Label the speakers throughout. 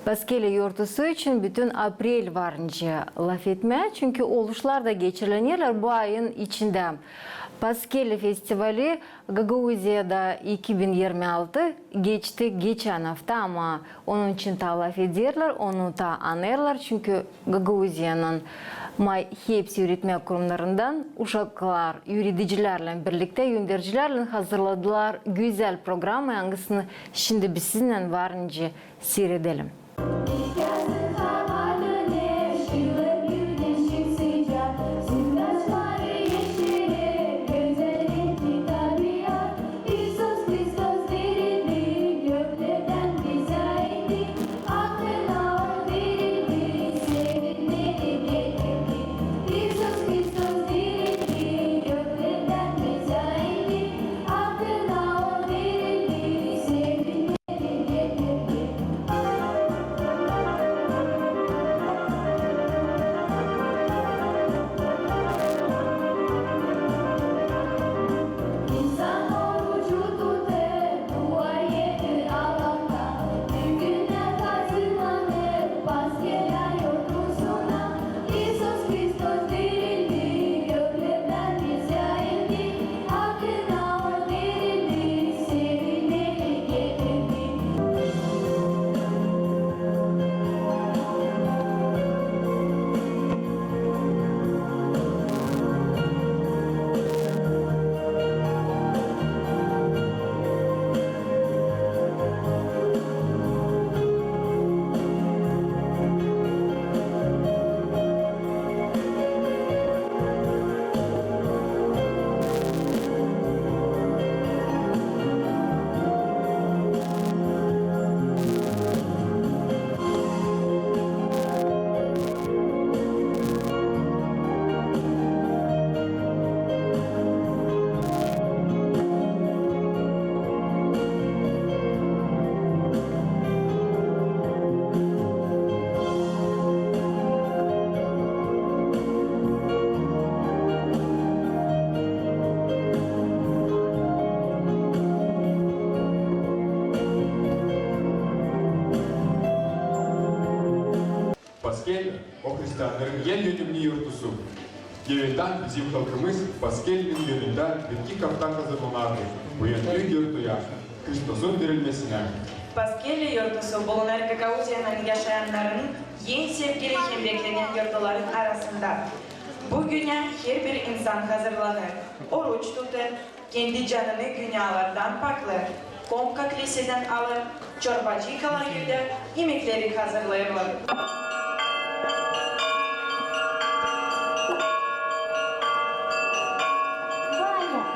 Speaker 1: Paskeli yurtusu için bütün aprel varınca laf etme. Çünkü oluşlar da geçirlenirler bu ayın içinde. Paskeli Festivali Gagauzya'da 2026 geçti geçen hafta ama onun için da laf ederler, onu da anlarlar. Çünkü Gagauzya'nın hepsi üretme kurumlarından uşaklar, yürüticilerle birlikte yöndericilerle hazırladılar güzel programı. Hangisini şimdi biz sizinle varınca seyredelim.
Speaker 2: Paskeli o Hristiyanların en önemli yurtusu. Yevelden bizim halkımız Paskeli'nin yönünden bitki kaptan hazırlanardı. Bu yönlü yurtuya Kristos'un verilmesine.
Speaker 3: Paskeli yurtusu bulunan Gagauzya'nın yaşayanların en sevgili hem beklenen yurtların arasında. Bugüne her bir insan hazırlanır. Oruç tutar, kendi canını günahlardan paklar. Komka kiliseden alır, çorbacıkalar gider, yemekleri hazırlayırlar.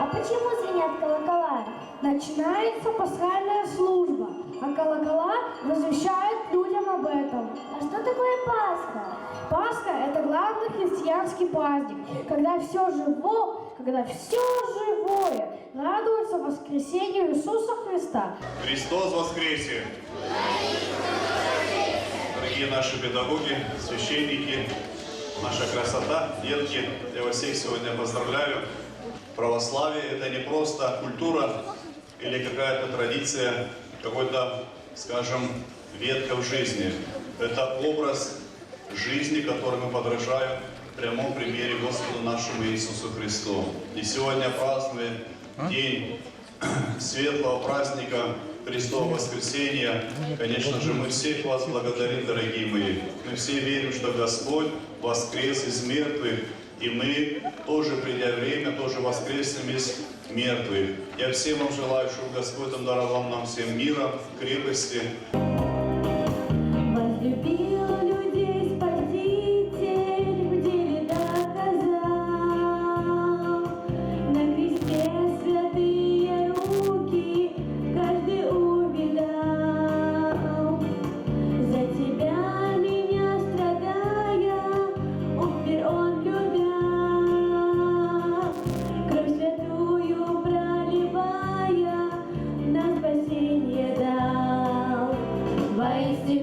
Speaker 4: А почему звенят колокола? Начинается пасхальная служба, а колокола возвещают людям об этом. А что такое Пасха? Пасха – это главный христианский праздник, когда все живое радуется воскресению Иисуса Христа.
Speaker 5: Христос воскресе! Дорогие наши педагоги, священники, наша красота, детки, я вас всех сегодня поздравляю. Православие – это не просто культура или какая-то традиция, какой-то, скажем, ветка в жизни. Это образ жизни, который мы подражаем в прямом примере Господу нашему Иисусу Христу. И сегодня празднуем день светлого праздника Христова воскресения. Конечно же, мы всех вас благодарим, дорогие мои. Мы все верим, что Господь воскрес из мертвых, и мы тоже, придя время, тоже воскреснем из мертвых. Я всем вам желаю, чтобы Господь даровал нам всем мира, крепости.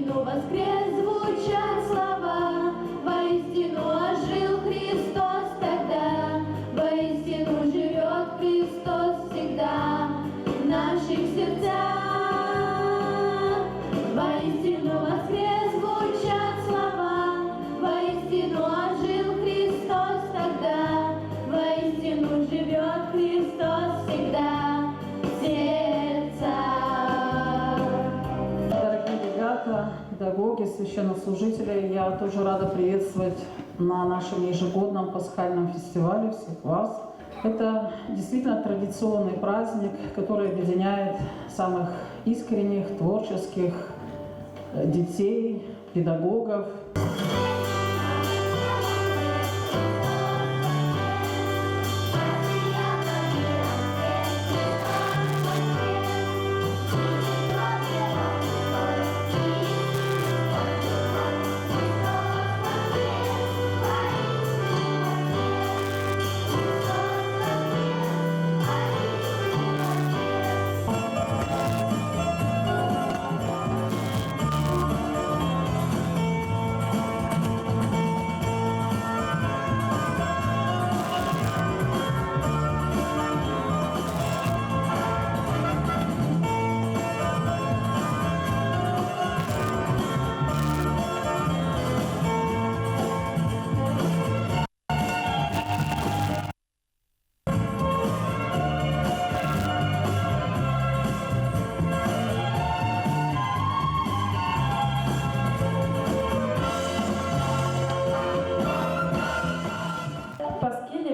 Speaker 4: Воскрес звучат слова, воистину ожил Христос тогда, воистину живет Христос всегда в наших сердцах, воистину воскрес
Speaker 6: ребята, педагоги, священнослужители, я тоже рада приветствовать на нашем ежегодном пасхальном фестивале всех вас. Это действительно традиционный праздник, который объединяет самых искренних, творческих детей, педагогов.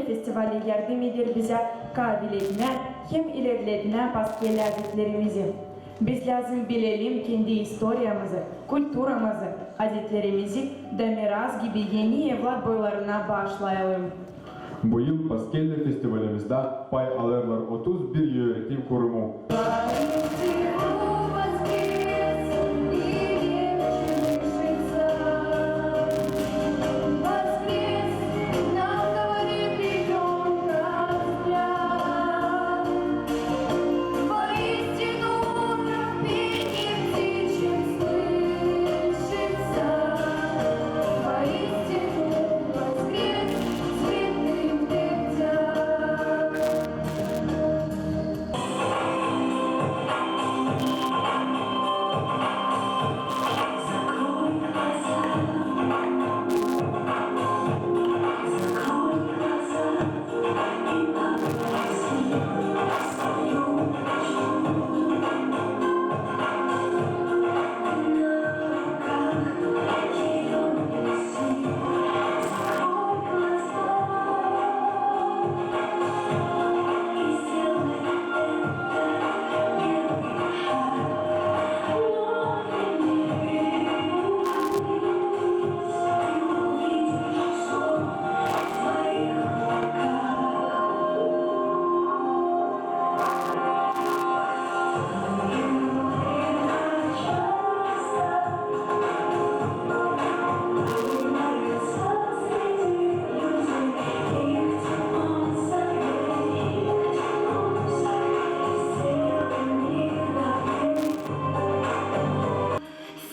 Speaker 3: Festivali yardım eder bize kabiliyetine hem ilerletine paskeli adetlerimizi. Biz lazım bilelim kendi historiyamızı, kültürümüzü, adetlerimizi da miras gibi yeni evlat boylarına bağışlayalım.
Speaker 2: Bu yıl Paskelle festivalimizde pay alırlar 31 öğretim kurumu.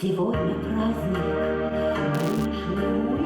Speaker 7: Сегодня праздник, нежный